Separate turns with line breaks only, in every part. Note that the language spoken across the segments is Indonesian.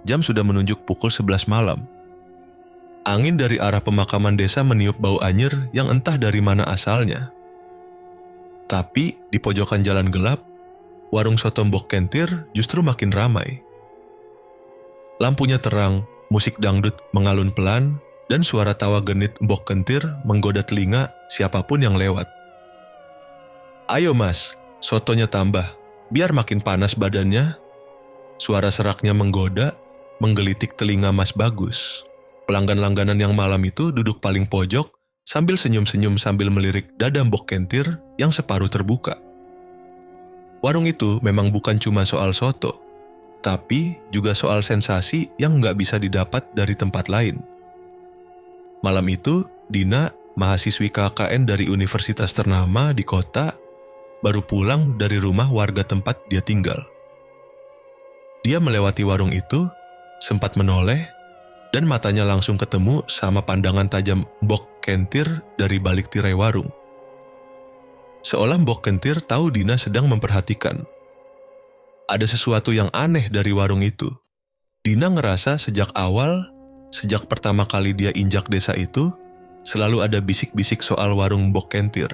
jam sudah menunjuk pukul 11 malam. Angin dari arah pemakaman desa meniup bau anyir yang entah dari mana asalnya. Tapi di pojokan jalan gelap, warung soto Mbok Kentir justru makin ramai. Lampunya terang, musik dangdut mengalun pelan, dan suara tawa genit Mbok Kentir menggoda telinga siapapun yang lewat. "Ayo mas, sotonya tambah, biar makin panas badannya." Suara seraknya menggoda, menggelitik telinga Mas Bagus. Pelanggan langganan yang malam itu duduk paling pojok sambil senyum-senyum sambil melirik dada Mbok Kentir yang separuh terbuka. Warung itu memang bukan cuma soal soto, tapi juga soal sensasi yang nggak bisa didapat dari tempat lain. Malam itu, Dina, mahasiswi KKN dari universitas ternama di kota, baru pulang dari rumah warga tempat dia tinggal. Dia melewati warung itu, sempat menoleh, dan matanya langsung ketemu sama pandangan tajam Mbok Kentir dari balik tirai warung. Seolah Mbok Kentir tahu Dina sedang memperhatikan. Ada sesuatu yang aneh dari warung itu. Dina ngerasa sejak awal, sejak pertama kali dia injak desa itu, selalu ada bisik-bisik soal warung Mbok Kentir.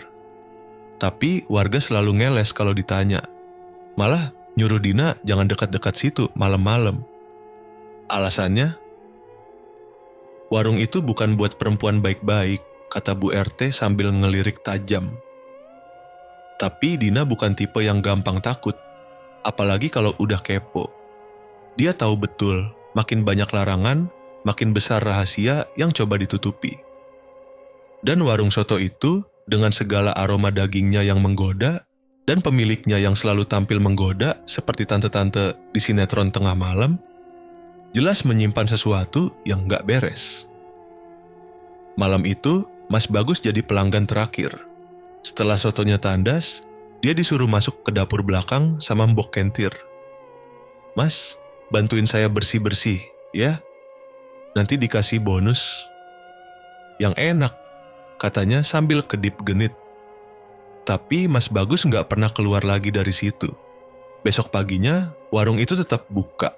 Tapi warga selalu ngeles kalau ditanya. Malah nyuruh Dina jangan dekat-dekat situ malam-malam. Alasannya, warung itu bukan buat perempuan baik-baik, kata Bu RT sambil ngelirik tajam. Tapi Dina bukan tipe yang gampang takut, apalagi kalau udah kepo. Dia tahu betul, makin banyak larangan, makin besar rahasia yang coba ditutupi. Dan warung soto itu, dengan segala aroma dagingnya yang menggoda, dan pemiliknya yang selalu tampil menggoda seperti tante-tante di sinetron tengah malam, jelas menyimpan sesuatu yang gak beres. Malam itu, Mas Bagus jadi pelanggan terakhir. Setelah sotonya tandas, dia disuruh masuk ke dapur belakang sama Mbok Kentir. "Mas, bantuin saya bersih-bersih, ya? Nanti dikasih bonus." "Yang enak," katanya sambil kedip genit. Tapi Mas Bagus gak pernah keluar lagi dari situ. Besok paginya, warung itu tetap buka.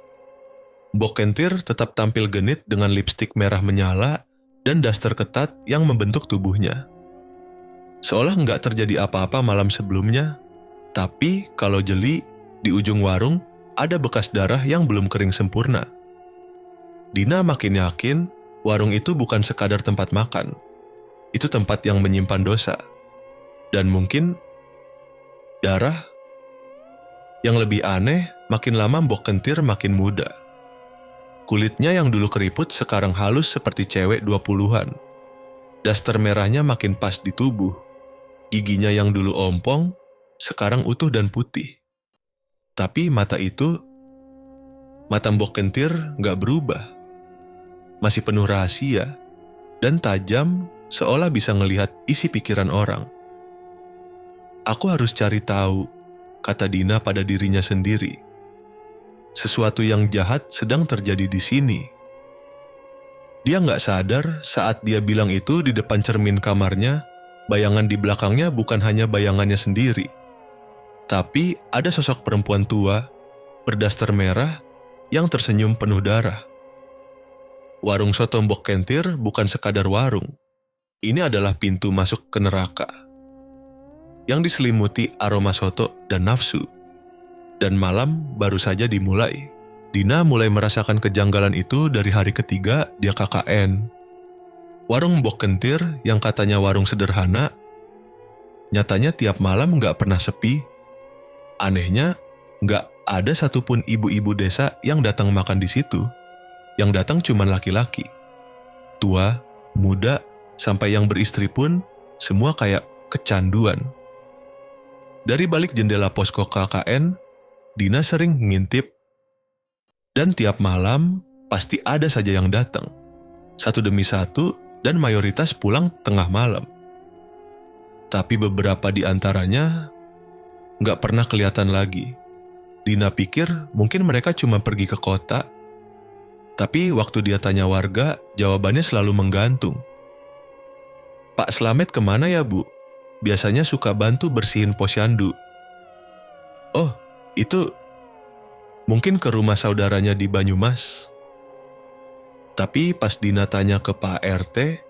Mbok Kentir tetap tampil genit dengan lipstik merah menyala dan daster ketat yang membentuk tubuhnya. Seolah nggak terjadi apa-apa malam sebelumnya, tapi kalau jeli, di ujung warung ada bekas darah yang belum kering sempurna. Dina makin yakin warung itu bukan sekadar tempat makan. Itu tempat yang menyimpan dosa. Dan mungkin darah. Yang lebih aneh, makin lama Mbok Kentir makin muda. Kulitnya yang dulu keriput sekarang halus seperti cewek 20-an. Daster merahnya makin pas di tubuh. Giginya yang dulu ompong, sekarang utuh dan putih. Tapi mata Mbok Kentir gak berubah. Masih penuh rahasia, dan tajam seolah bisa ngelihat isi pikiran orang. "Aku harus cari tahu," kata Dina pada dirinya sendiri. Sesuatu yang jahat sedang terjadi di sini. Dia nggak sadar saat dia bilang itu di depan cermin kamarnya, bayangan di belakangnya bukan hanya bayangannya sendiri. Tapi ada sosok perempuan tua, berdaster merah, yang tersenyum penuh darah. Warung soto Mbok Kentir bukan sekadar warung. Ini adalah pintu masuk ke neraka. Yang diselimuti aroma soto dan nafsu. Dan malam baru saja dimulai. Dina mulai merasakan kejanggalan itu dari hari ketiga dia KKN. Warung Mbok Kentir yang katanya warung sederhana, nyatanya tiap malam gak pernah sepi. Anehnya, gak ada satupun ibu-ibu desa yang datang makan di situ. Yang datang cuma laki-laki. Tua, muda, sampai yang beristri pun semua kayak kecanduan. Dari balik jendela posko KKN, Dina sering ngintip, dan tiap malam pasti ada saja yang datang, satu demi satu, dan mayoritas pulang tengah malam. Tapi beberapa di antaranya nggak pernah kelihatan lagi. Dina pikir mungkin mereka cuma pergi ke kota, tapi waktu dia tanya warga, jawabannya selalu menggantung. "Pak Slamet kemana ya Bu? Biasanya suka bantu bersihin posyandu." "Oh, itu mungkin ke rumah saudaranya di Banyumas," Tapi pas Dina tanya ke Pak RT,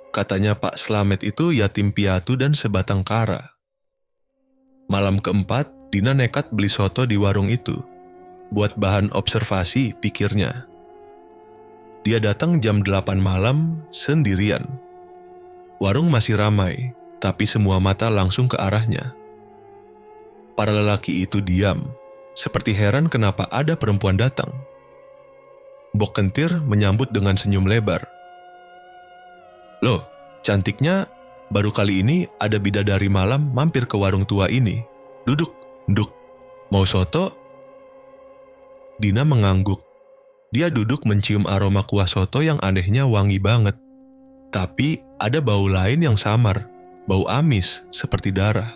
katanya Pak Slamet itu yatim piatu dan sebatang kara. Malam keempat, Dina nekat beli soto di warung itu. Buat bahan observasi, pikirnya. Dia datang jam 8 malam sendirian. Warung masih ramai, tapi semua mata langsung ke arahnya. Para lelaki itu diam, seperti heran kenapa ada perempuan datang. Mbok Kentir menyambut dengan senyum lebar. Loh, cantiknya baru kali ini ada bidadari malam mampir ke warung tua ini. Duduk, nduk. Mau soto? Dina mengangguk. Dia duduk mencium aroma kuah soto yang anehnya wangi banget. Tapi ada bau lain yang samar, bau amis seperti darah.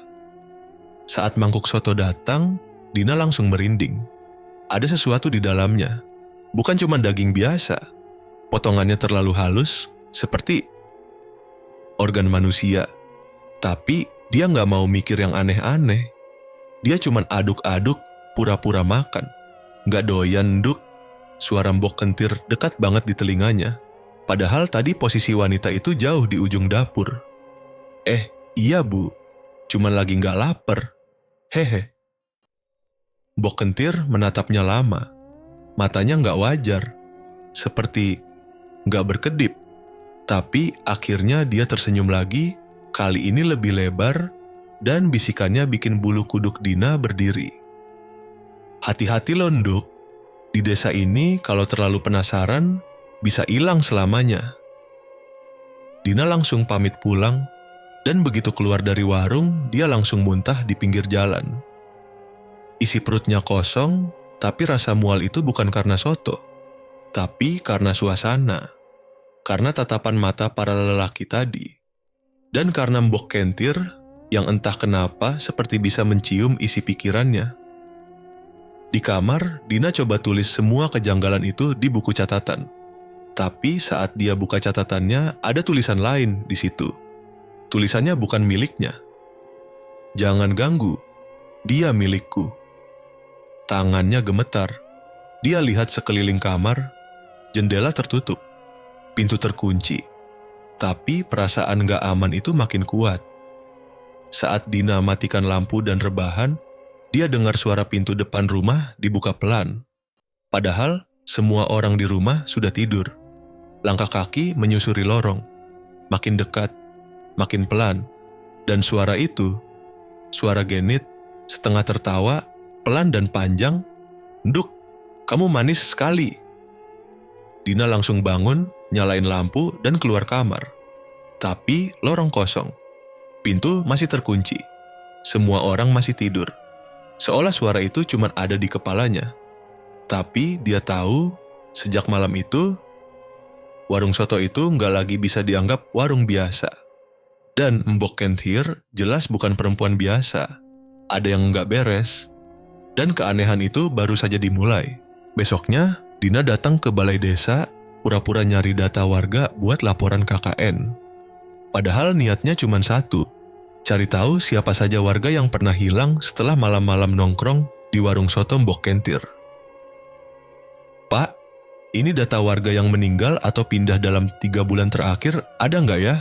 Saat mangkuk soto datang, Dina langsung merinding. Ada sesuatu di dalamnya. Bukan cuma daging biasa. Potongannya terlalu halus, seperti organ manusia. Tapi dia nggak mau mikir yang aneh-aneh. Dia cuma aduk-aduk, pura-pura makan. Nggak doyan nduk. Suara Mbok Kentir dekat banget di telinganya. Padahal tadi posisi wanita itu jauh di ujung dapur. Iya bu, cuma lagi nggak lapar. Hehe. Mbok Kentir menatapnya lama. Matanya nggak wajar, seperti nggak berkedip. Tapi akhirnya dia tersenyum lagi, kali ini lebih lebar, dan bisikannya bikin bulu kuduk Dina berdiri. Hati-hati lo nduk. Di desa ini kalau terlalu penasaran, bisa hilang selamanya. Dina langsung pamit pulang, dan begitu keluar dari warung, dia langsung muntah di pinggir jalan. Isi perutnya kosong, tapi rasa mual itu bukan karena soto, tapi karena suasana, karena tatapan mata para lelaki tadi, dan karena Mbok Kentir yang entah kenapa seperti bisa mencium isi pikirannya. Di kamar, Dina coba tulis semua kejanggalan itu di buku catatan. Tapi saat dia buka catatannya, ada tulisan lain di situ. Tulisannya bukan miliknya. Jangan ganggu, dia milikku. Tangannya gemetar. Dia lihat sekeliling kamar, jendela tertutup, pintu terkunci. Tapi perasaan gak aman itu makin kuat. Saat Dina matikan lampu dan rebahan, dia dengar suara pintu depan rumah dibuka pelan. Padahal semua orang di rumah sudah tidur. Langkah kaki menyusuri lorong. Makin dekat, makin pelan. Dan suara itu, suara Genit, setengah tertawa, pelan dan panjang. Nduk, kamu manis sekali. Dina langsung bangun, nyalain lampu dan keluar kamar. Tapi lorong kosong. Pintu masih terkunci. Semua orang masih tidur. Seolah suara itu cuma ada di kepalanya. Tapi dia tahu, sejak malam itu, warung soto itu nggak lagi bisa dianggap warung biasa. Dan Mbok Kentir jelas bukan perempuan biasa. Ada yang nggak beres. Dan keanehan itu baru saja dimulai. Besoknya, Dina datang ke balai desa, pura-pura nyari data warga buat laporan KKN. Padahal niatnya cuma satu. Cari tahu siapa saja warga yang pernah hilang setelah malam-malam nongkrong di warung soto Mbok Kentir. Pak, ini data warga yang meninggal atau pindah dalam 3 bulan terakhir ada nggak ya?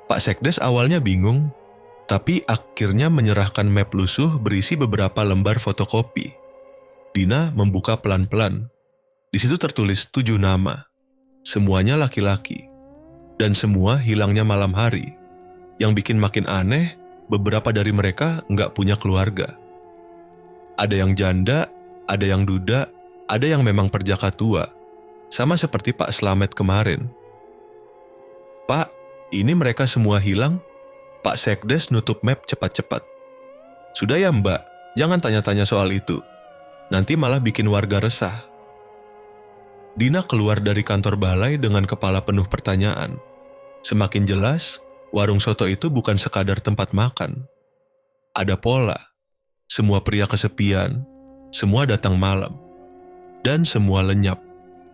Pak Sekdes awalnya bingung, tapi akhirnya menyerahkan map lusuh berisi beberapa lembar fotokopi. Dina membuka pelan-pelan. Di situ tertulis 7 nama. Semuanya laki-laki. Dan semua hilangnya malam hari. Yang bikin makin aneh, beberapa dari mereka nggak punya keluarga. Ada yang janda, ada yang duda, ada yang memang perjaka tua. Sama seperti Pak Slamet kemarin. Pak, ini mereka semua hilang? Pak Sekdes nutup map cepat-cepat. Sudah ya mbak, jangan tanya-tanya soal itu. Nanti malah bikin warga resah. Dina keluar dari kantor balai dengan kepala penuh pertanyaan. Semakin jelas, warung soto itu bukan sekadar tempat makan. Ada pola. Semua pria kesepian. Semua datang malam. Dan semua lenyap.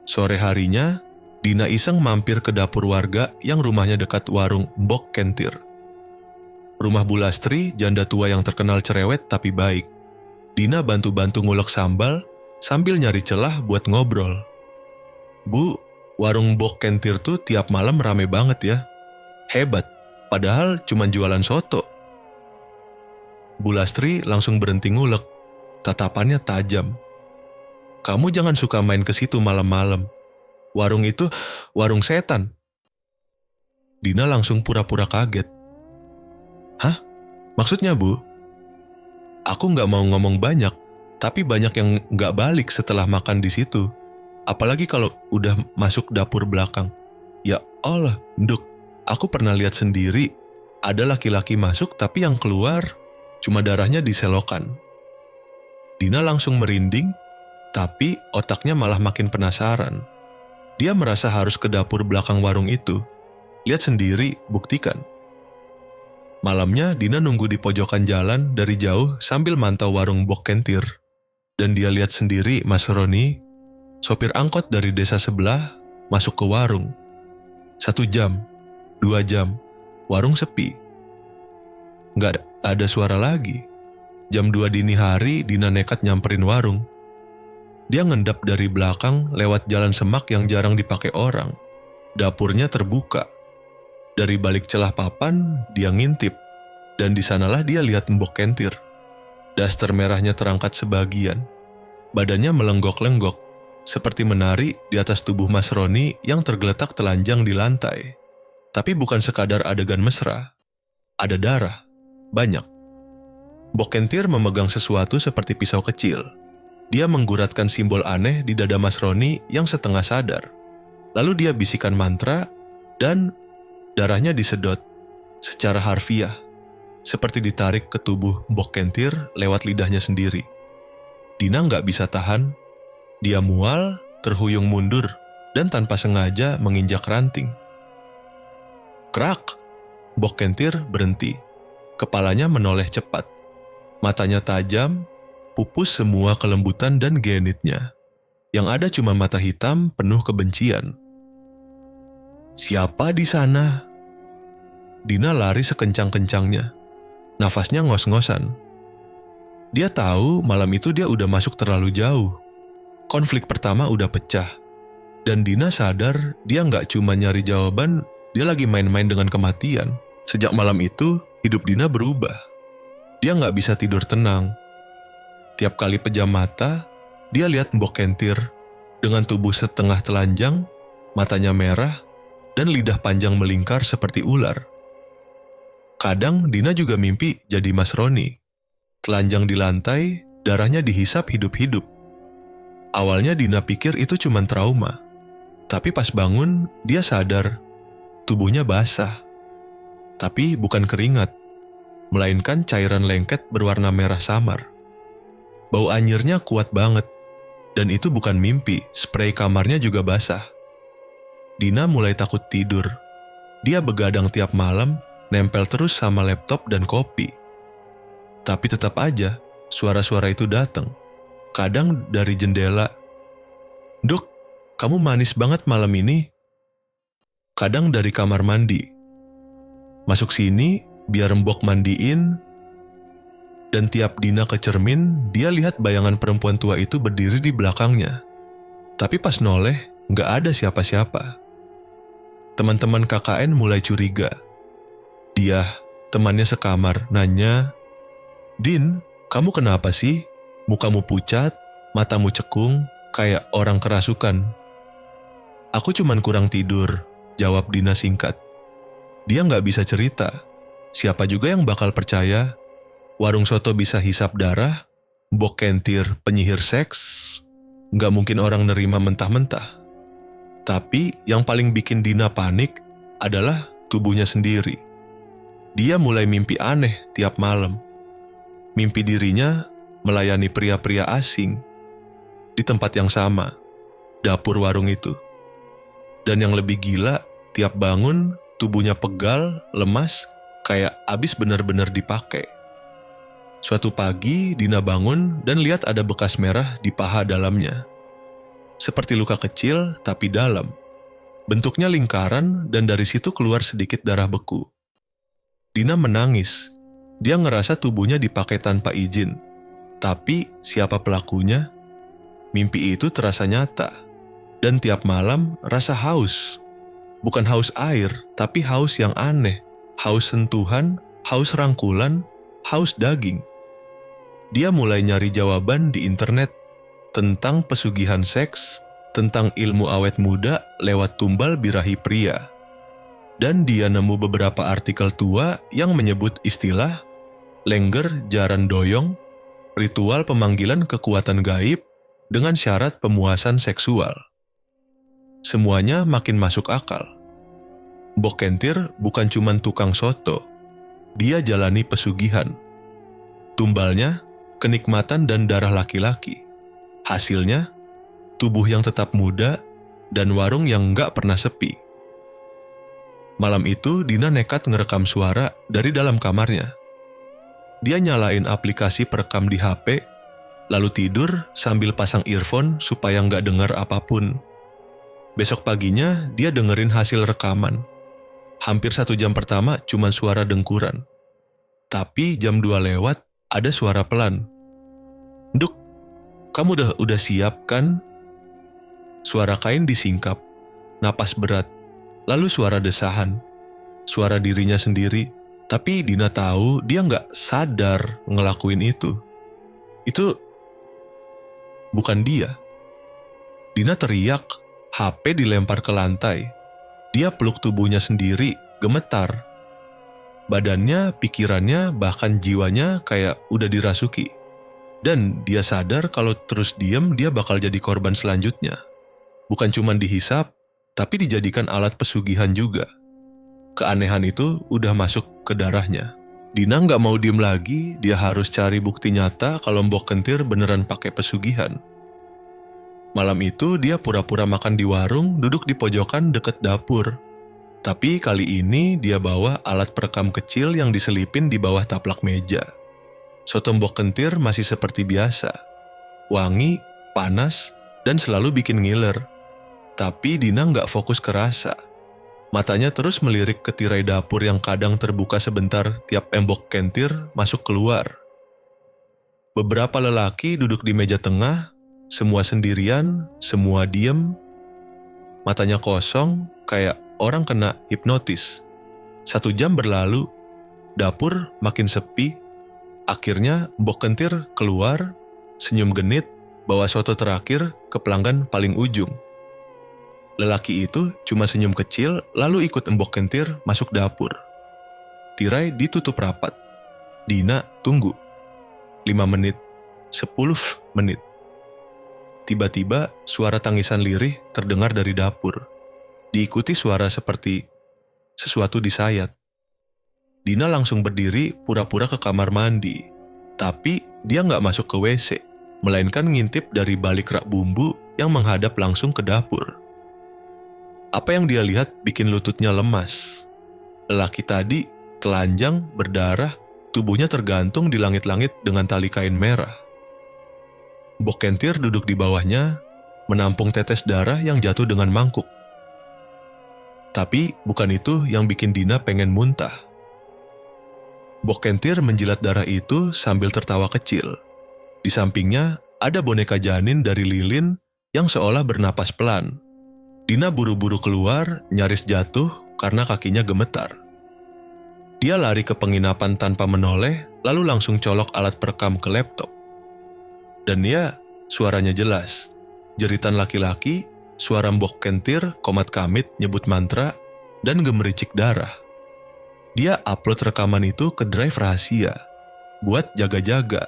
Sore harinya, Dina iseng mampir ke dapur warga yang rumahnya dekat warung Mbok Kentir. Rumah Bu Lastri, janda tua yang terkenal cerewet tapi baik. Dina bantu-bantu ngulek sambal sambil nyari celah buat ngobrol. "Bu, warung Bok Kentir tuh tiap malam rame banget ya. Hebat, padahal cuma jualan soto." Bu Lastri langsung berhenti ngulek, tatapannya tajam. "Kamu jangan suka main ke situ malam-malam. Warung itu warung setan." Dina langsung pura-pura kaget. "Hah? Maksudnya, Bu?" "Aku nggak mau ngomong banyak, tapi banyak yang nggak balik setelah makan di situ. Apalagi kalau udah masuk dapur belakang. Ya Allah, Nduk, aku pernah lihat sendiri. Ada laki-laki masuk tapi yang keluar cuma darahnya di selokan." Dina langsung merinding, tapi otaknya malah makin penasaran. Dia merasa harus ke dapur belakang warung itu. Lihat sendiri, buktikan. Malamnya Dina nunggu di pojokan jalan dari jauh sambil mantau warung Bok Kentir. Dan dia lihat sendiri Mas Roni, sopir angkot dari desa sebelah, masuk ke warung. 1 jam, 2 jam, warung sepi. Nggak ada suara lagi. Jam 2 dini hari Dina nekat nyamperin warung. Dia ngendap dari belakang lewat jalan semak yang jarang dipakai orang. Dapurnya terbuka. Dari balik celah papan, dia ngintip. Dan di sanalah dia lihat Mbok Kentir. Daster merahnya terangkat sebagian. Badannya melenggok-lenggok, seperti menari di atas tubuh Mas Roni yang tergeletak telanjang di lantai. Tapi bukan sekadar adegan mesra. Ada darah. Banyak. Mbok Kentir memegang sesuatu seperti pisau kecil. Dia mengguratkan simbol aneh di dada Mas Roni yang setengah sadar. Lalu dia bisikan mantra dan darahnya disedot secara harfiah, seperti ditarik ke tubuh Mbok Kentir lewat lidahnya sendiri. Dina nggak bisa tahan. Dia mual, terhuyung mundur, dan tanpa sengaja menginjak ranting. Krak! Mbok Kentir berhenti. Kepalanya menoleh cepat. Matanya tajam, pupus semua kelembutan dan genitnya. Yang ada cuma mata hitam penuh kebencian. "Siapa di sana?" Dina lari sekencang-kencangnya. Nafasnya ngos-ngosan. Dia tahu malam itu dia udah masuk terlalu jauh. Konflik pertama udah pecah. Dan Dina sadar dia nggak cuma nyari jawaban, dia lagi main-main dengan kematian. Sejak malam itu, hidup Dina berubah. Dia nggak bisa tidur tenang. Tiap kali pejam mata, dia lihat Mbok Kentir dengan tubuh setengah telanjang, matanya merah, dan lidah panjang melingkar seperti ular. Kadang Dina juga mimpi jadi Mas Roni. Telanjang di lantai, darahnya dihisap hidup-hidup. Awalnya Dina pikir itu cuma trauma. Tapi pas bangun, dia sadar tubuhnya basah. Tapi bukan keringat, melainkan cairan lengket berwarna merah samar. Bau anyirnya kuat banget. Dan itu bukan mimpi, spray kamarnya juga basah. Dina mulai takut tidur. Dia begadang tiap malam, nempel terus sama laptop dan kopi. Tapi tetap aja, suara-suara itu datang. Kadang dari jendela. "Duk, kamu manis banget malam ini." Kadang dari kamar mandi. "Masuk sini, biar Mbok mandiin." Dan tiap Dina ke cermin, dia lihat bayangan perempuan tua itu berdiri di belakangnya. Tapi pas noleh, nggak ada siapa-siapa. Teman-teman KKN mulai curiga. Dia, temannya sekamar, nanya, "Din, kamu kenapa sih? Mukamu pucat, matamu cekung, kayak orang kerasukan." "Aku cuman kurang tidur," jawab Dina singkat. Dia nggak bisa cerita. Siapa juga yang bakal percaya? Warung soto bisa hisap darah, Mbok Kentir penyihir seks, nggak mungkin orang nerima mentah-mentah. Tapi yang paling bikin Dina panik adalah tubuhnya sendiri. Dia mulai mimpi aneh tiap malam. Mimpi dirinya melayani pria-pria asing di tempat yang sama, dapur warung itu. Dan yang lebih gila, tiap bangun tubuhnya pegal, lemas, kayak abis benar-benar dipakai. Suatu pagi Dina bangun dan lihat ada bekas merah di paha dalamnya. Seperti luka kecil tapi dalam. Bentuknya lingkaran dan dari situ keluar sedikit darah beku. Dina menangis. Dia ngerasa tubuhnya dipakai tanpa izin. Tapi siapa pelakunya? Mimpi itu terasa nyata. Dan tiap malam rasa haus. Bukan haus air, tapi haus yang aneh. Haus sentuhan, haus rangkulan, haus daging. Dia mulai nyari jawaban di internet tentang pesugihan seks, tentang ilmu awet muda lewat tumbal birahi pria. Dan dia nemu beberapa artikel tua yang menyebut istilah lengger jaran doyong, ritual pemanggilan kekuatan gaib dengan syarat pemuasan seksual. Semuanya makin masuk akal. Mbok Kentir bukan cuma tukang soto, dia jalani pesugihan. Tumbalnya, kenikmatan dan darah laki-laki. Hasilnya, tubuh yang tetap muda dan warung yang nggak pernah sepi. Malam itu Dina nekat ngerekam suara dari dalam kamarnya. Dia nyalain aplikasi perekam di HP, lalu tidur sambil pasang earphone supaya nggak dengar apapun. Besok paginya dia dengerin hasil rekaman. Hampir 1 jam pertama cuma suara dengkuran. Tapi jam 2 lewat ada suara pelan. "Duk, kamu udah siap kan?" Suara kain disingkap, napas berat, lalu suara desahan. Suara dirinya sendiri, tapi Dina tahu dia nggak sadar ngelakuin itu. Itu bukan dia. Dina teriak. HP dilempar ke lantai. Dia peluk tubuhnya sendiri, gemetar. Badannya, pikirannya, bahkan jiwanya kayak udah dirasuki. Dan dia sadar kalau terus diem dia bakal jadi korban selanjutnya. Bukan cuma dihisap, tapi dijadikan alat pesugihan juga. Keanehan itu udah masuk ke darahnya. Dina nggak mau diem lagi, dia harus cari bukti nyata kalau Mbok Kentir beneran pakai pesugihan. Malam itu dia pura-pura makan di warung, duduk di pojokan deket dapur. Tapi kali ini dia bawa alat perekam kecil yang diselipin di bawah taplak meja. Soto Mbok Kentir masih seperti biasa. Wangi, panas, dan selalu bikin ngiler. Tapi Dina nggak fokus ke rasa. Matanya terus melirik ke tirai dapur yang kadang terbuka sebentar tiap Mbok Kentir masuk keluar. Beberapa lelaki duduk di meja tengah, semua sendirian, semua diem. Matanya kosong, kayak orang kena hipnotis. 1 jam berlalu, dapur makin sepi. Akhirnya Mbok Kentir keluar, senyum genit, bawa soto terakhir ke pelanggan paling ujung. Lelaki itu cuma senyum kecil, lalu ikut Mbok Kentir masuk dapur. Tirai ditutup rapat. Dina tunggu. 5 menit, 10 menit. Tiba-tiba suara tangisan lirih terdengar dari dapur. Diikuti suara seperti sesuatu disayat. Dina langsung berdiri pura-pura ke kamar mandi. Tapi dia nggak masuk ke WC, melainkan ngintip dari balik rak bumbu yang menghadap langsung ke dapur. Apa yang dia lihat bikin lututnya lemas. Lelaki tadi telanjang, berdarah, tubuhnya tergantung di langit-langit dengan tali kain merah. Mbok Kentir duduk di bawahnya, menampung tetes darah yang jatuh dengan mangkuk. Tapi bukan itu yang bikin Dina pengen muntah. Mbok Kentir menjilat darah itu sambil tertawa kecil. Di sampingnya ada boneka janin dari lilin yang seolah bernapas pelan. Dina buru-buru keluar, nyaris jatuh karena kakinya gemetar. Dia lari ke penginapan tanpa menoleh, lalu langsung colok alat perekam ke laptop. Dan ya, suaranya jelas. Jeritan laki-laki, suara Mbok Kentir, komat kamit, nyebut mantra, dan gemericik darah. Dia upload rekaman itu ke drive rahasia, buat jaga-jaga.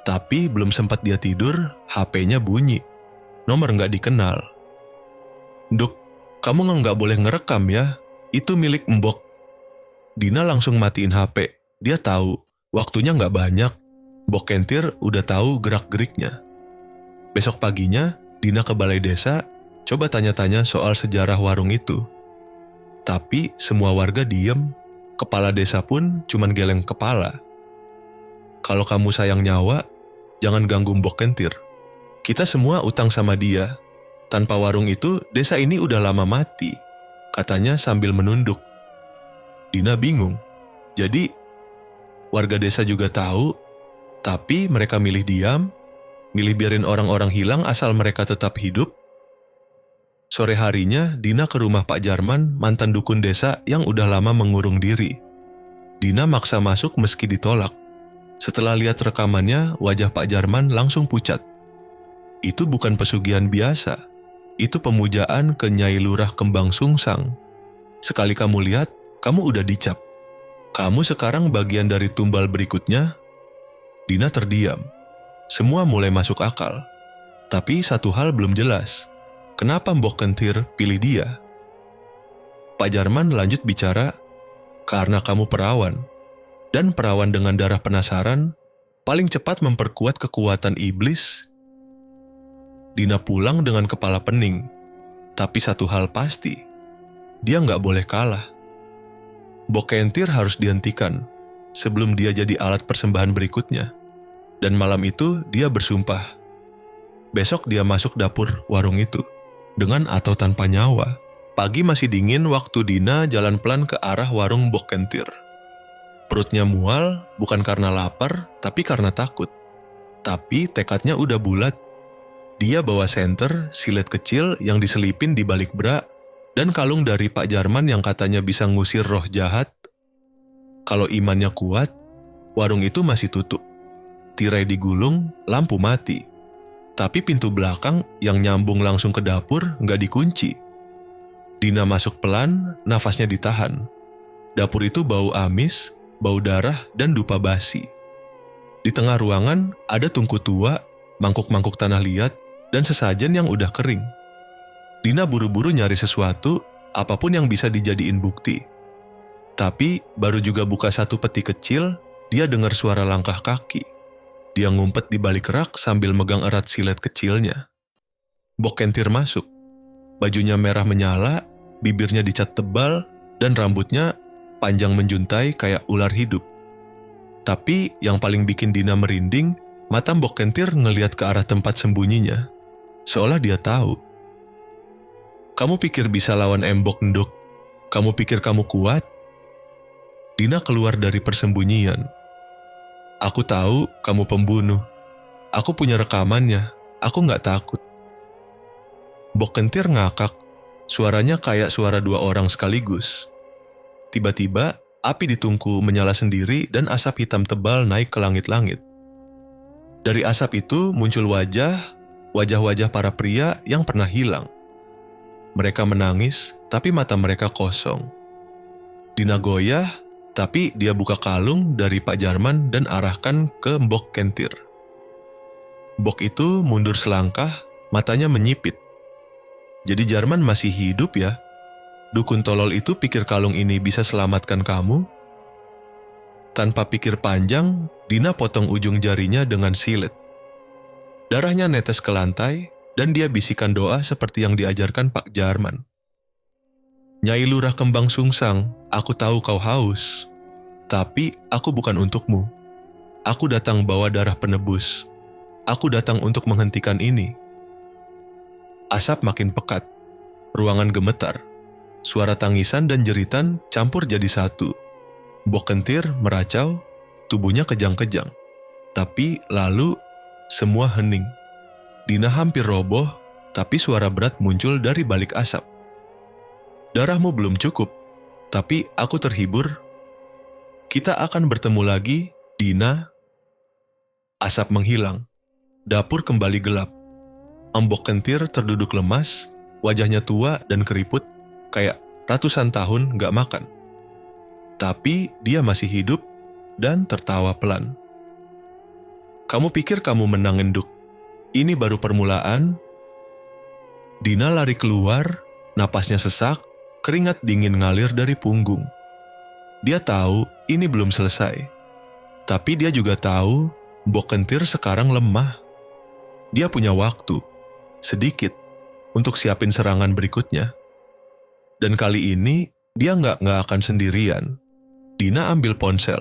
Tapi belum sempat dia tidur, HP-nya bunyi. Nomor nggak dikenal. "Duk, kamu nggak boleh ngerekam ya, itu milik Mbok." Dina langsung matiin HP. Dia tahu, waktunya nggak banyak. Mbok Kentir udah tahu gerak-geriknya. Besok paginya, Dina ke balai desa, coba tanya-tanya soal sejarah warung itu. Tapi semua warga diem, kepala desa pun cuman geleng kepala. "Kalau kamu sayang nyawa, jangan ganggu Mbok Kentir. Kita semua utang sama dia. Tanpa warung itu, desa ini udah lama mati," katanya sambil menunduk. Dina bingung. Jadi, warga desa juga tahu, tapi mereka milih diam, milih biarin orang-orang hilang asal mereka tetap hidup. Sore harinya, Dina ke rumah Pak Jarman, mantan dukun desa yang udah lama mengurung diri. Dina maksa masuk meski ditolak. Setelah lihat rekamannya, wajah Pak Jarman langsung pucat. Itu bukan pesugihan biasa. Itu pemujaan ke Nyai Lurah Kembang Sungsang. Sekali kamu lihat, kamu udah dicap. Kamu sekarang bagian dari tumbal berikutnya. Dina terdiam. Semua mulai masuk akal. Tapi satu hal belum jelas. Kenapa Mbok Kentir pilih dia? Pak Jarman lanjut bicara, karena kamu perawan. Dan perawan dengan darah penasaran paling cepat memperkuat kekuatan iblis. Dina pulang dengan kepala pening. Tapi satu hal pasti, dia nggak boleh kalah. Mbok Kentir harus dihentikan sebelum dia jadi alat persembahan berikutnya. Dan malam itu dia bersumpah. Besok dia masuk dapur warung itu. Dengan atau tanpa nyawa. Pagi masih dingin waktu Dina jalan pelan ke arah warung Mbok Kentir. Perutnya mual bukan karena lapar, tapi karena takut. Tapi tekadnya udah bulat. Dia bawa senter, silet kecil yang diselipin di balik bra, dan kalung dari Pak Jarman yang katanya bisa ngusir roh jahat. Kalau imannya kuat, warung itu masih tutup. Tirai digulung, lampu mati. Tapi pintu belakang yang nyambung langsung ke dapur nggak dikunci. Dina masuk pelan, nafasnya ditahan. Dapur itu bau amis, bau darah, dan dupa basi. Di tengah ruangan ada tungku tua, mangkuk-mangkuk tanah liat, dan sesajen yang udah kering. Dina buru-buru nyari sesuatu, apapun yang bisa dijadiin bukti. Tapi baru juga buka satu peti kecil, dia dengar suara langkah kaki. Dia ngumpet di balik rak sambil megang erat silet kecilnya. Mbok Kentir masuk. Bajunya merah menyala, bibirnya dicat tebal, dan rambutnya panjang menjuntai kayak ular hidup. Tapi yang paling bikin Dina merinding, mata Mbok Kentir ngeliat ke arah tempat sembunyinya. Seolah dia tahu. Kamu pikir bisa lawan Embok Nduk? Kamu pikir kamu kuat? Dina keluar dari persembunyian. Aku tahu kamu pembunuh. Aku punya rekamannya. Aku nggak takut. Mbok Kentir ngakak. Suaranya kayak suara dua orang sekaligus. Tiba-tiba, api di tungku menyala sendiri dan asap hitam tebal naik ke langit-langit. Dari asap itu muncul wajah-wajah para pria yang pernah hilang. Mereka menangis, tapi mata mereka kosong. Dina goyah, tapi dia buka kalung dari Pak Jarman dan arahkan ke Mbok Kentir. Mbok itu mundur selangkah, matanya menyipit. Jadi Jarman masih hidup ya? Dukun tolol itu pikir kalung ini bisa selamatkan kamu? Tanpa pikir panjang, Dina potong ujung jarinya dengan silet. Darahnya netes ke lantai, dan dia bisikan doa seperti yang diajarkan Pak Jarman. Nyai Lurah Kembang Sungsang, aku tahu kau haus. Tapi aku bukan untukmu. Aku datang bawa darah penebus. Aku datang untuk menghentikan ini. Asap makin pekat. Ruangan gemetar. Suara tangisan dan jeritan campur jadi satu. Mbok Kentir meracau, tubuhnya kejang-kejang. Tapi lalu semua hening. Dina hampir roboh, tapi suara berat muncul dari balik asap. Darahmu belum cukup, tapi aku terhibur. Kita akan bertemu lagi, Dina. Asap menghilang. Dapur kembali gelap. Mbok Kentir terduduk lemas, wajahnya tua dan keriput, kayak ratusan tahun gak makan. Tapi dia masih hidup dan tertawa pelan. Kamu pikir kamu menang, Enduk? Ini baru permulaan. Dina lari keluar, napasnya sesak, keringat dingin ngalir dari punggung. Dia tahu ini belum selesai. Tapi dia juga tahu Mbok Kentir sekarang lemah. Dia punya waktu, sedikit, untuk siapin serangan berikutnya. Dan kali ini dia nggak akan sendirian. Dina ambil ponsel,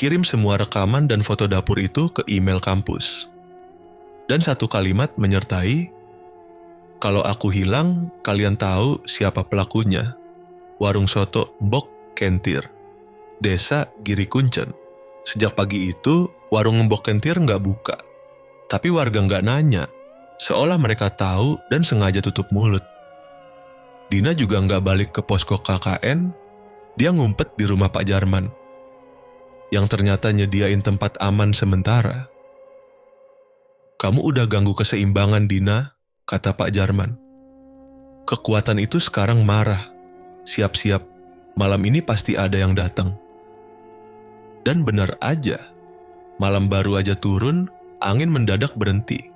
kirim semua rekaman dan foto dapur itu ke email kampus. Dan satu kalimat menyertai, kalau aku hilang, kalian tahu siapa pelakunya. Warung soto Mbok Kentir, Desa Giri Kuncen. Sejak pagi itu, warung Mbok Kentir nggak buka. Tapi warga nggak nanya, seolah mereka tahu dan sengaja tutup mulut. Dina juga nggak balik ke posko KKN, dia ngumpet di rumah Pak Jarman, yang ternyata nyediain tempat aman sementara. "Kamu udah ganggu keseimbangan, Dina," kata Pak Jarman. "Kekuatan itu sekarang marah. Siap-siap, malam ini pasti ada yang datang." Dan benar aja, malam baru aja turun, angin mendadak berhenti.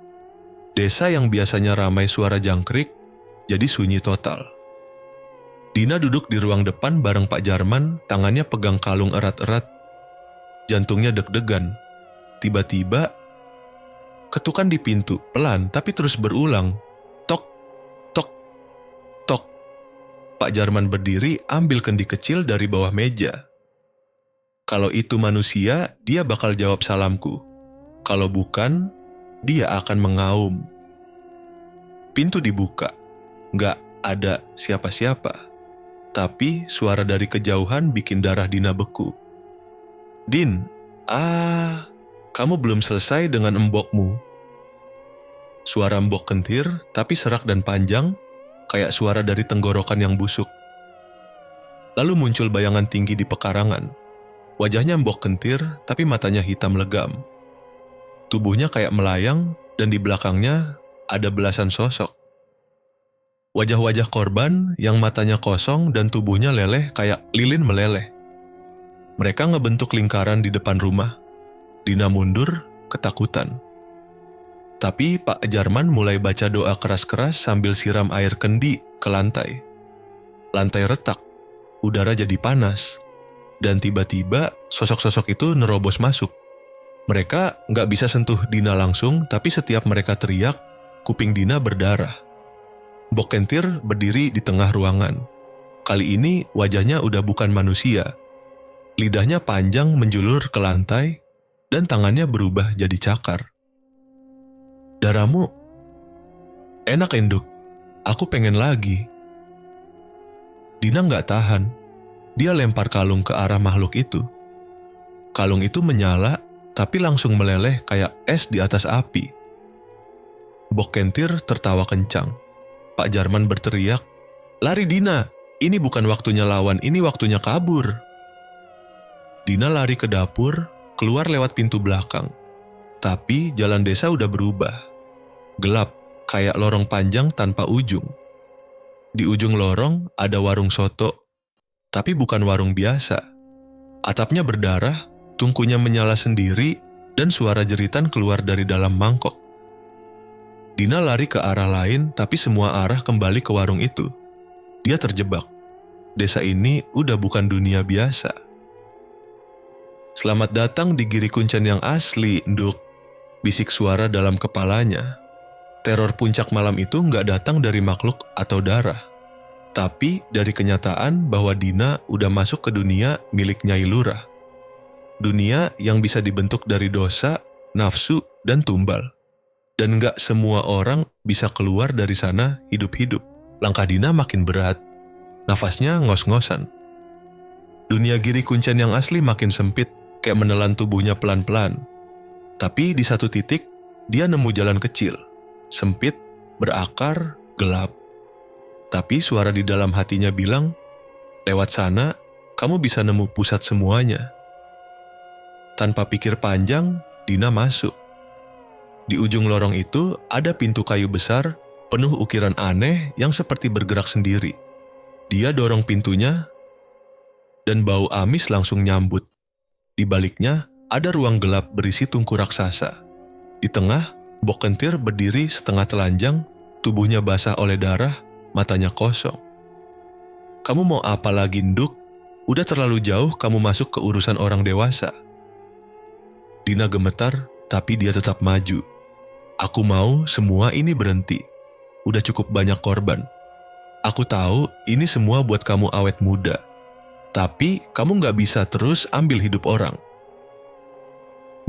Desa yang biasanya ramai suara jangkrik, jadi sunyi total. Dina duduk di ruang depan bareng Pak Jarman, tangannya pegang kalung erat-erat. Jantungnya deg-degan. Tiba-tiba, ketukan di pintu, pelan tapi terus berulang. Tok, tok, tok. Pak Jarman berdiri, ambil kendi kecil dari bawah meja. Kalau itu manusia, dia bakal jawab salamku. Kalau bukan, dia akan mengaum. Pintu dibuka. Nggak ada siapa-siapa. Tapi suara dari kejauhan bikin darah Dina beku. "Din, kamu belum selesai dengan embokmu." Suara embok kentir, tapi serak dan panjang, kayak suara dari tenggorokan yang busuk. Lalu muncul bayangan tinggi di pekarangan. Wajahnya embok kentir, tapi matanya hitam legam. Tubuhnya kayak melayang, dan di belakangnya ada belasan sosok. Wajah-wajah korban yang matanya kosong dan tubuhnya leleh kayak lilin meleleh. Mereka ngebentuk lingkaran di depan rumah. Dina mundur, ketakutan. Tapi Pak Jarman mulai baca doa keras-keras sambil siram air kendi ke lantai. Lantai retak, udara jadi panas. Dan tiba-tiba sosok-sosok itu nerobos masuk. Mereka nggak bisa sentuh Dina langsung, tapi setiap mereka teriak, kuping Dina berdarah. Mbok Kentir berdiri di tengah ruangan. Kali ini wajahnya udah bukan manusia. Lidahnya panjang menjulur ke lantai, dan tangannya berubah jadi cakar. "Darahmu enak, Enduk. Aku pengen lagi." Dina nggak tahan. Dia lempar kalung ke arah makhluk itu. Kalung itu menyala, tapi langsung meleleh kayak es di atas api. Mbok Kentir tertawa kencang. Pak Jarman berteriak, "Lari Dina, ini bukan waktunya lawan, ini waktunya kabur." Dina lari ke dapur, keluar lewat pintu belakang. Tapi jalan desa udah berubah. Gelap, kayak lorong panjang tanpa ujung. Di ujung lorong ada warung soto, tapi bukan warung biasa. Atapnya berdarah, tungkunya menyala sendiri, dan suara jeritan keluar dari dalam mangkok. Dina lari ke arah lain, tapi semua arah kembali ke warung itu. Dia terjebak. Desa ini udah bukan dunia biasa. "Selamat datang di Giri Kuncen yang asli, Nduk," bisik suara dalam kepalanya. Teror puncak malam itu nggak datang dari makhluk atau darah, tapi dari kenyataan bahwa Dina udah masuk ke dunia milik Nyai Lurah. Dunia yang bisa dibentuk dari dosa, nafsu, dan tumbal. Dan gak semua orang bisa keluar dari sana hidup-hidup. Langkah Dina makin berat. Nafasnya ngos-ngosan. Dunia Giri Kuncen yang asli makin sempit, kayak menelan tubuhnya pelan-pelan. Tapi di satu titik, dia nemu jalan kecil. Sempit, berakar, gelap. Tapi suara di dalam hatinya bilang, "Lewat sana, kamu bisa nemu pusat semuanya." Tanpa pikir panjang, Dina masuk. Di ujung lorong itu ada pintu kayu besar, penuh ukiran aneh yang seperti bergerak sendiri. Dia dorong pintunya, dan bau amis langsung nyambut. Di baliknya ada ruang gelap berisi tungku raksasa. Di tengah, Mbok Kentir berdiri setengah telanjang, tubuhnya basah oleh darah, matanya kosong. "Kamu mau apa lagi, Nduk? Udah terlalu jauh kamu masuk ke urusan orang dewasa." Dina gemetar, tapi dia tetap maju. "Aku mau semua ini berhenti. Udah cukup banyak korban. Aku tahu ini semua buat kamu awet muda. Tapi kamu gak bisa terus ambil hidup orang."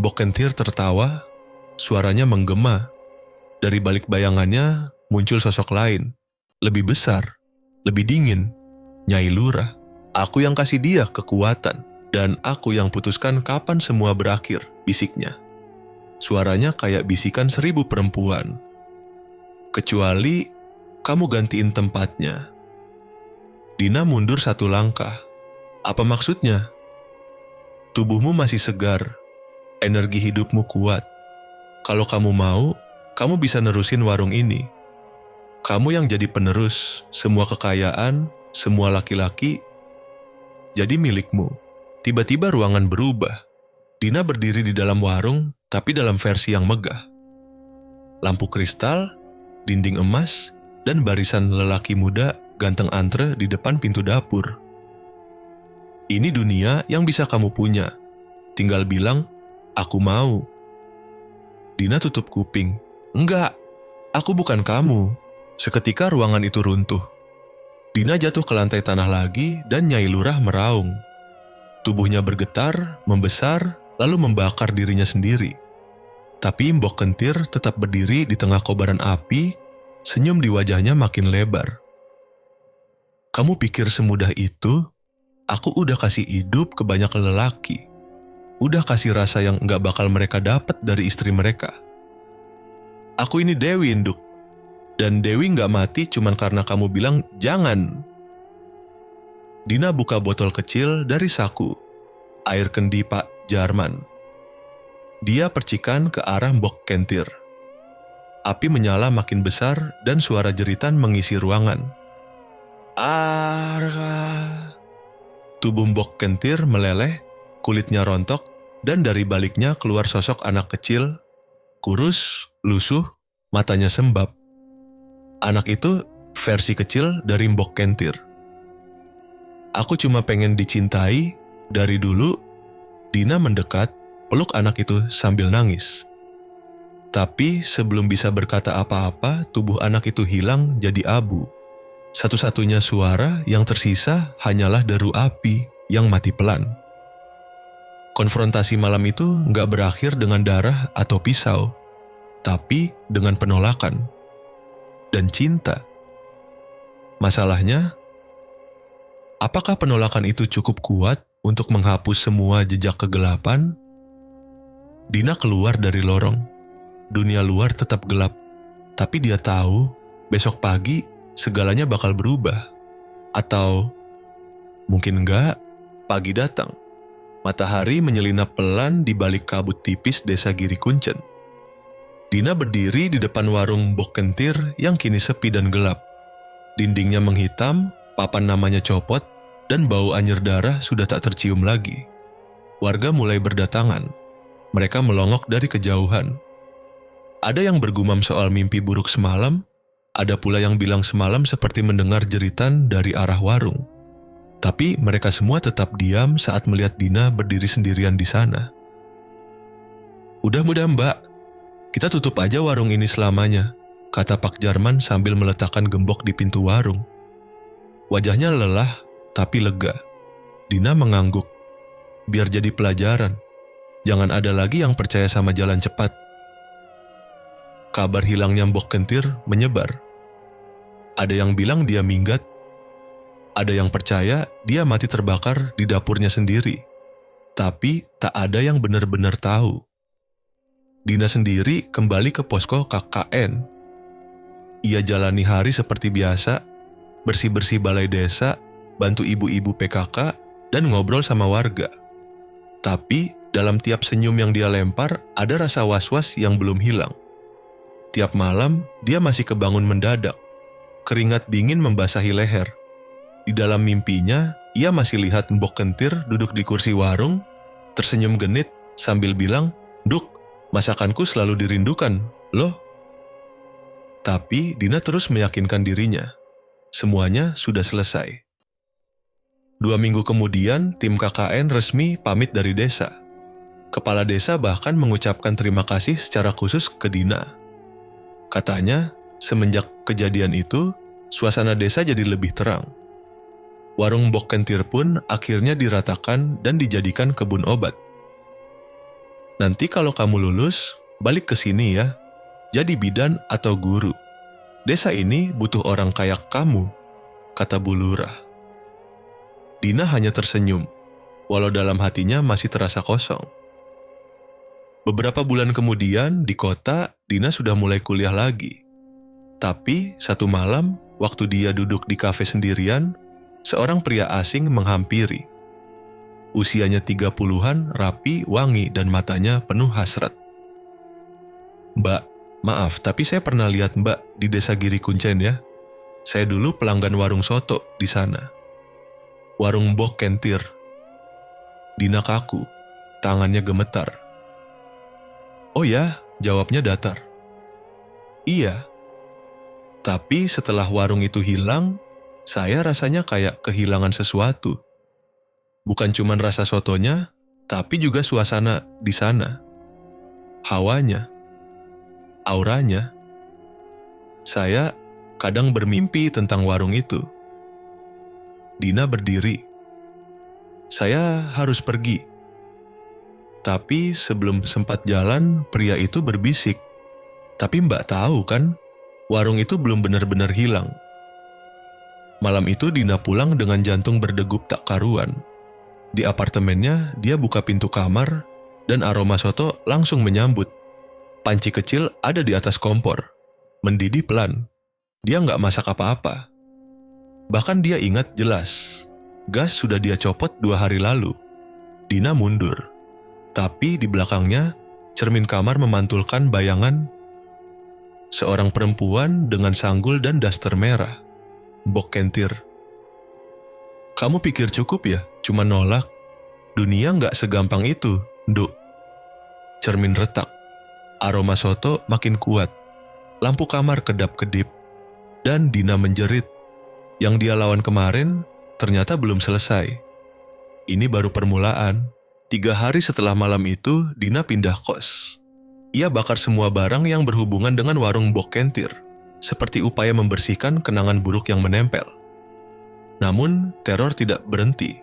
Mbok Kentir tertawa, suaranya menggema. Dari balik bayangannya muncul sosok lain. Lebih besar, lebih dingin. Nyai Lurah. "Aku yang kasih dia kekuatan. Dan aku yang putuskan kapan semua berakhir," bisiknya. Suaranya kayak bisikan 1000 perempuan. "Kecuali kamu gantiin tempatnya." Dina mundur satu langkah. Apa maksudnya? Tubuhmu masih segar, energi hidupmu kuat. Kalau kamu mau, kamu bisa nerusin warung ini. Kamu yang jadi penerus, semua kekayaan, semua laki-laki, jadi milikmu. Tiba-tiba ruangan berubah. Dina berdiri di dalam warung, tapi dalam versi yang megah. Lampu kristal, dinding emas, dan barisan lelaki muda ganteng antre di depan pintu dapur. Ini dunia yang bisa kamu punya. Tinggal bilang, aku mau. Dina tutup kuping. Enggak, aku bukan kamu. Seketika ruangan itu runtuh. Dina jatuh ke lantai tanah lagi dan Nyai Lurah meraung. Tubuhnya bergetar, membesar, lalu membakar dirinya sendiri. Tapi Mbok Kentir tetap berdiri di tengah kobaran api, senyum di wajahnya makin lebar. Kamu pikir semudah itu? Aku udah kasih hidup ke banyak lelaki. Udah kasih rasa yang gak bakal mereka dapat dari istri mereka. Aku ini Dewi, Induk. Dan Dewi gak mati cuman karena kamu bilang jangan. Dina buka botol kecil dari saku. Air kendi Pak Jarman. Dia percikan ke arah Mbok Kentir. Api menyala makin besar dan suara jeritan mengisi ruangan. Arga. Tubuh Mbok Kentir meleleh, kulitnya rontok, dan dari baliknya keluar sosok anak kecil, kurus, lusuh, matanya sembab. Anak itu versi kecil dari Mbok Kentir. Aku cuma pengen dicintai. Dari dulu, Dina mendekat, peluk anak itu sambil nangis. Tapi sebelum bisa berkata apa-apa, tubuh anak itu hilang jadi abu. Satu-satunya suara yang tersisa hanyalah deru api yang mati pelan. Konfrontasi malam itu gak berakhir dengan darah atau pisau, tapi dengan penolakan dan cinta. Masalahnya, apakah penolakan itu cukup kuat untuk menghapus semua jejak kegelapan? Dina keluar dari lorong. Dunia luar tetap gelap, tapi dia tahu besok pagi segalanya bakal berubah. Atau mungkin enggak, pagi datang. Matahari menyelinap pelan di balik kabut tipis desa Giri Kuncen. Dina berdiri di depan warung Mbok Kentir yang kini sepi dan gelap. Dindingnya menghitam, papan namanya copot, dan bau anyir darah sudah tak tercium lagi. Warga mulai berdatangan. Mereka melongok dari kejauhan. Ada yang bergumam soal mimpi buruk semalam. Ada pula yang bilang semalam seperti mendengar jeritan dari arah warung. Tapi mereka semua tetap diam saat melihat Dina berdiri sendirian di sana. Udah Mbak, kita tutup aja warung ini selamanya, kata Pak Jarman sambil meletakkan gembok di pintu warung. Wajahnya lelah tapi lega. Dina mengangguk. Biar jadi pelajaran. Jangan ada lagi yang percaya sama jalan cepat. Kabar hilangnya Mbok Kentir menyebar. Ada yang bilang dia minggat. Ada yang percaya dia mati terbakar di dapurnya sendiri. Tapi tak ada yang benar-benar tahu. Dina sendiri kembali ke posko KKN. Ia jalani hari seperti biasa, bersih-bersih balai desa, bantu ibu-ibu PKK, dan ngobrol sama warga. Tapi dalam tiap senyum yang dia lempar, ada rasa was-was yang belum hilang. Tiap malam, dia masih kebangun mendadak. Keringat dingin membasahi leher. Di dalam mimpinya, ia masih lihat Mbok Kentir duduk di kursi warung, tersenyum genit sambil bilang, "Duk, masakanku selalu dirindukan, loh." Tapi Dina terus meyakinkan dirinya. Semuanya sudah selesai. 2 minggu kemudian, tim KKN resmi pamit dari desa. Kepala desa bahkan mengucapkan terima kasih secara khusus ke Dina. Katanya, semenjak kejadian itu, suasana desa jadi lebih terang. Warung Mbok Kentir pun akhirnya diratakan dan dijadikan kebun obat. Nanti kalau kamu lulus, balik ke sini ya, jadi bidan atau guru. Desa ini butuh orang kayak kamu, kata Bu Lurah. Dina hanya tersenyum, walau dalam hatinya masih terasa kosong. Beberapa bulan kemudian, di kota, Dina sudah mulai kuliah lagi. Tapi, satu malam, waktu dia duduk di kafe sendirian, seorang pria asing menghampiri. Usianya 30-an, rapi, wangi, dan matanya penuh hasrat. "Mbak, maaf, tapi saya pernah lihat Mbak di Desa Giri Kuncen ya. Saya dulu pelanggan warung soto di sana. Warung Mbok Kentir." Dina kaku, tangannya gemetar. "Oh ya," jawabnya datar. "Iya. Tapi setelah warung itu hilang, saya rasanya kayak kehilangan sesuatu. Bukan cuma rasa sotonya, tapi juga suasana di sana. Hawanya, auranya. Saya kadang bermimpi tentang warung itu." Dina berdiri. "Saya harus pergi." Tapi sebelum sempat jalan, pria itu berbisik. "Tapi Mbak tahu kan, warung itu belum benar-benar hilang." Malam itu Dina pulang dengan jantung berdegup tak karuan. Di apartemennya, dia buka pintu kamar, dan aroma soto langsung menyambut. Panci kecil ada di atas kompor, mendidih pelan. Dia nggak masak apa-apa. Bahkan dia ingat jelas, gas sudah dia copot 2 hari lalu. Dina mundur. Tapi di belakangnya, cermin kamar memantulkan bayangan seorang perempuan dengan sanggul dan daster merah. Mbok Kentir. "Kamu pikir cukup ya? Cuma nolak? Dunia nggak segampang itu, Nduk." Cermin retak. Aroma soto makin kuat. Lampu kamar kedap-kedip. Dan Dina menjerit. Yang dia lawan kemarin ternyata belum selesai. Ini baru permulaan. 3 hari setelah malam itu, Dina pindah kos. Ia bakar semua barang yang berhubungan dengan warung Mbok Kentir, seperti upaya membersihkan kenangan buruk yang menempel. Namun, teror tidak berhenti.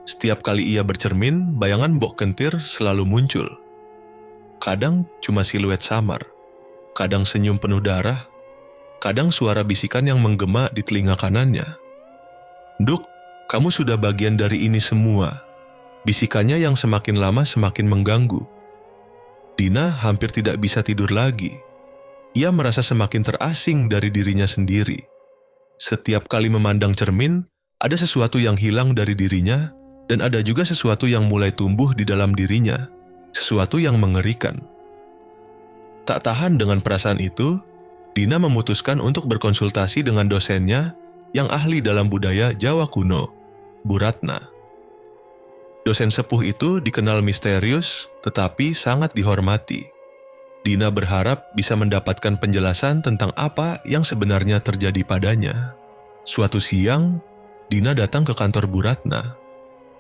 Setiap kali ia bercermin, bayangan Mbok Kentir selalu muncul. Kadang cuma siluet samar, kadang senyum penuh darah, kadang suara bisikan yang menggema di telinga kanannya. "Nduk, kamu sudah bagian dari ini semua." Bisikannya yang semakin lama semakin mengganggu. Dina hampir tidak bisa tidur lagi. Ia merasa semakin terasing dari dirinya sendiri. Setiap kali memandang cermin, ada sesuatu yang hilang dari dirinya, dan ada juga sesuatu yang mulai tumbuh di dalam dirinya, sesuatu yang mengerikan. Tak tahan dengan perasaan itu, Dina memutuskan untuk berkonsultasi dengan dosennya yang ahli dalam budaya Jawa kuno, Bu Ratna. Dosen sepuh itu dikenal misterius, tetapi sangat dihormati. Dina berharap bisa mendapatkan penjelasan tentang apa yang sebenarnya terjadi padanya. Suatu siang, Dina datang ke kantor Bu Ratna.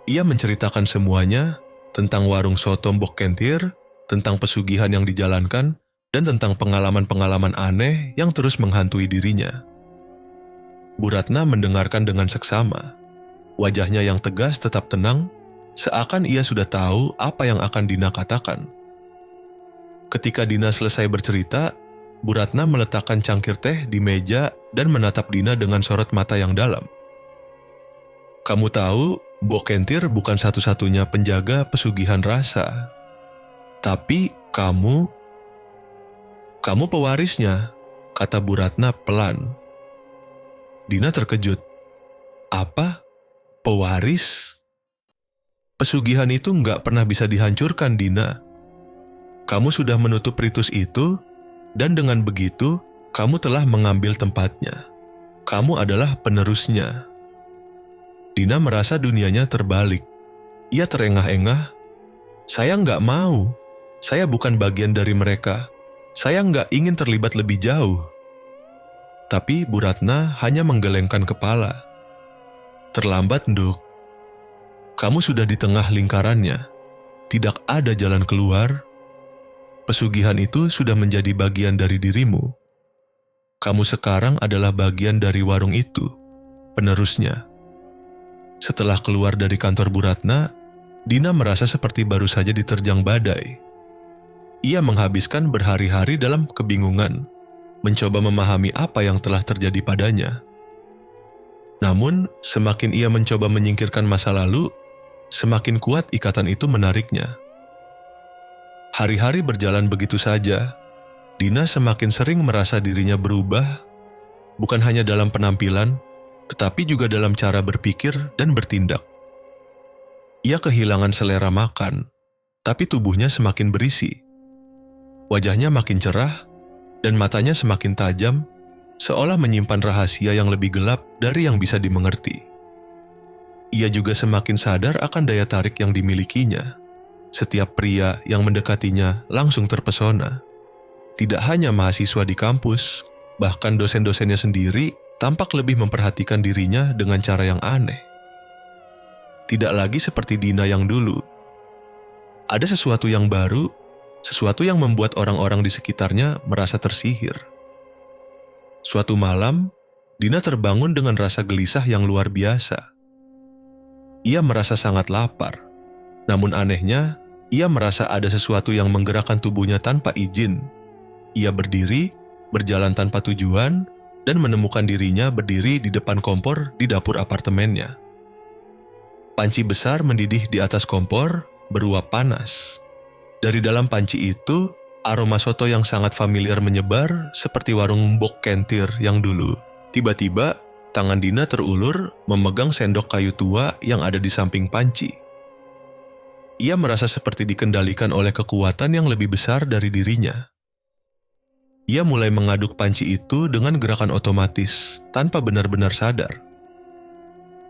Ia menceritakan semuanya, tentang warung soto Mbok Kentir, tentang pesugihan yang dijalankan, dan tentang pengalaman-pengalaman aneh yang terus menghantui dirinya. Bu Ratna mendengarkan dengan seksama. Wajahnya yang tegas tetap tenang, seakan ia sudah tahu apa yang akan Dina katakan. Ketika Dina selesai bercerita, Bu Ratna meletakkan cangkir teh di meja dan menatap Dina dengan sorot mata yang dalam. "Kamu tahu, Mbok Kentir bukan satu-satunya penjaga pesugihan rasa. Tapi kamu pewarisnya," kata Bu Ratna pelan. Dina terkejut. "Apa? Pewaris?" "Pesugihan itu nggak pernah bisa dihancurkan, Dina. Kamu sudah menutup ritus itu, dan dengan begitu, kamu telah mengambil tempatnya. Kamu adalah penerusnya." Dina merasa dunianya terbalik. Ia terengah-engah. "Saya nggak mau. Saya bukan bagian dari mereka. Saya nggak ingin terlibat lebih jauh." Tapi Bu Ratna hanya menggelengkan kepala. "Terlambat, Nduk. Kamu sudah di tengah lingkarannya. Tidak ada jalan keluar. Pesugihan itu sudah menjadi bagian dari dirimu. Kamu sekarang adalah bagian dari warung itu, penerusnya." Setelah keluar dari kantor Bu Ratna, Dina merasa seperti baru saja diterjang badai. Ia menghabiskan berhari-hari dalam kebingungan, mencoba memahami apa yang telah terjadi padanya. Namun, semakin ia mencoba menyingkirkan masa lalu, semakin kuat ikatan itu menariknya. Hari-hari berjalan begitu saja. Dina semakin sering merasa dirinya berubah, bukan hanya dalam penampilan, tetapi juga dalam cara berpikir dan bertindak. Ia kehilangan selera makan, tapi tubuhnya semakin berisi. Wajahnya makin cerah, dan matanya semakin tajam, seolah menyimpan rahasia yang lebih gelap dari yang bisa dimengerti. Ia juga semakin sadar akan daya tarik yang dimilikinya. Setiap pria yang mendekatinya langsung terpesona. Tidak hanya mahasiswa di kampus, bahkan dosen-dosennya sendiri tampak lebih memperhatikan dirinya dengan cara yang aneh. Tidak lagi seperti Dina yang dulu. Ada sesuatu yang baru, sesuatu yang membuat orang-orang di sekitarnya merasa tersihir. Suatu malam, Dina terbangun dengan rasa gelisah yang luar biasa. Ia merasa sangat lapar, namun anehnya, ia merasa ada sesuatu yang menggerakkan tubuhnya tanpa izin. Ia berdiri, berjalan tanpa tujuan, dan menemukan dirinya berdiri di depan kompor di dapur apartemennya. Panci besar mendidih di atas kompor, beruap panas. Dari dalam panci itu, aroma soto yang sangat familiar menyebar seperti warung Mbok Kentir yang dulu. Tiba-tiba, tangan Dina terulur memegang sendok kayu tua yang ada di samping panci. Ia merasa seperti dikendalikan oleh kekuatan yang lebih besar dari dirinya. Ia mulai mengaduk panci itu dengan gerakan otomatis, tanpa benar-benar sadar.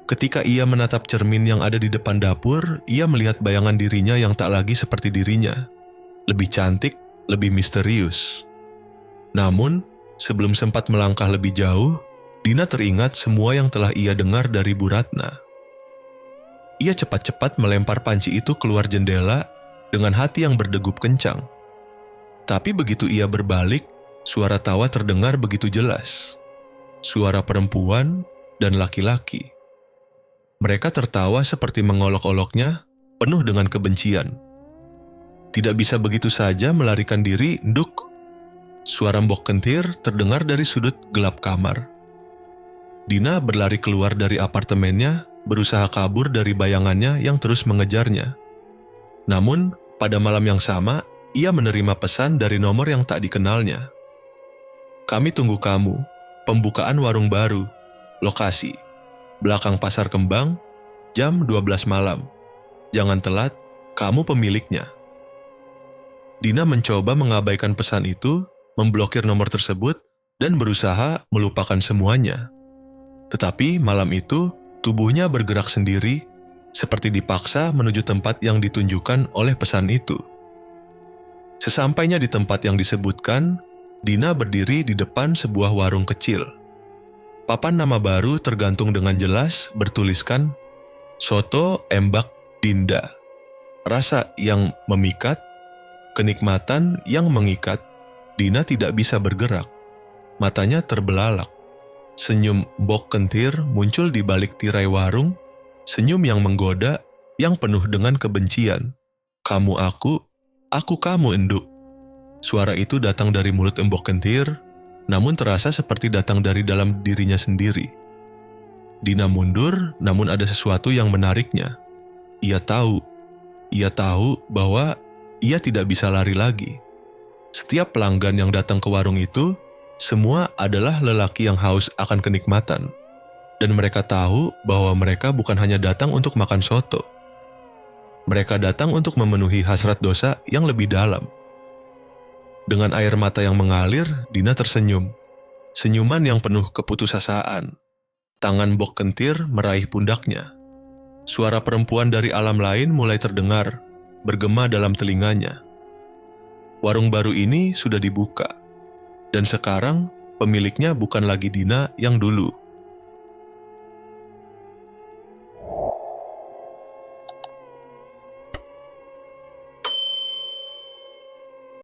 Ketika ia menatap cermin yang ada di depan dapur, ia melihat bayangan dirinya yang tak lagi seperti dirinya. Lebih cantik, lebih misterius. Namun, sebelum sempat melangkah lebih jauh, Dina teringat semua yang telah ia dengar dari Bu Ratna. Ia cepat-cepat melempar panci itu keluar jendela dengan hati yang berdegup kencang. Tapi begitu ia berbalik, suara tawa terdengar begitu jelas. Suara perempuan dan laki-laki. Mereka tertawa seperti mengolok-oloknya, penuh dengan kebencian. Tidak bisa begitu saja melarikan diri, nduk. Suara Mbok Kentir terdengar dari sudut gelap kamar. Dina berlari keluar dari apartemennya, berusaha kabur dari bayangannya yang terus mengejarnya. Namun, pada malam yang sama, ia menerima pesan dari nomor yang tak dikenalnya. Kami tunggu kamu, pembukaan warung baru, lokasi, belakang Pasar Kembang, jam 12 malam. Jangan telat, kamu pemiliknya. Dina mencoba mengabaikan pesan itu, memblokir nomor tersebut, dan berusaha melupakan semuanya. Tetapi malam itu, tubuhnya bergerak sendiri, seperti dipaksa menuju tempat yang ditunjukkan oleh pesan itu. Sesampainya di tempat yang disebutkan, Dina berdiri di depan sebuah warung kecil. Papan nama baru tergantung dengan jelas bertuliskan Soto Embak Dinda. Rasa yang memikat, kenikmatan yang mengikat. Dina tidak bisa bergerak. Matanya terbelalak. Senyum Mbok Kentir muncul di balik tirai warung, senyum yang menggoda, yang penuh dengan kebencian. Kamu aku kamu enduk. Suara itu datang dari mulut Mbok Kentir, namun terasa seperti datang dari dalam dirinya sendiri. Dina mundur, namun ada sesuatu yang menariknya. Ia tahu bahwa ia tidak bisa lari lagi. Setiap pelanggan yang datang ke warung itu, semua adalah lelaki yang haus akan kenikmatan. Dan mereka tahu bahwa mereka bukan hanya datang untuk makan soto. Mereka datang untuk memenuhi hasrat dosa yang lebih dalam. Dengan air mata yang mengalir, Dina tersenyum. Senyuman yang penuh keputusasaan. Tangan Mbok Kentir meraih pundaknya. Suara perempuan dari alam lain mulai terdengar, bergema dalam telinganya. Warung baru ini sudah dibuka. Dan sekarang, pemiliknya bukan lagi Dina yang dulu.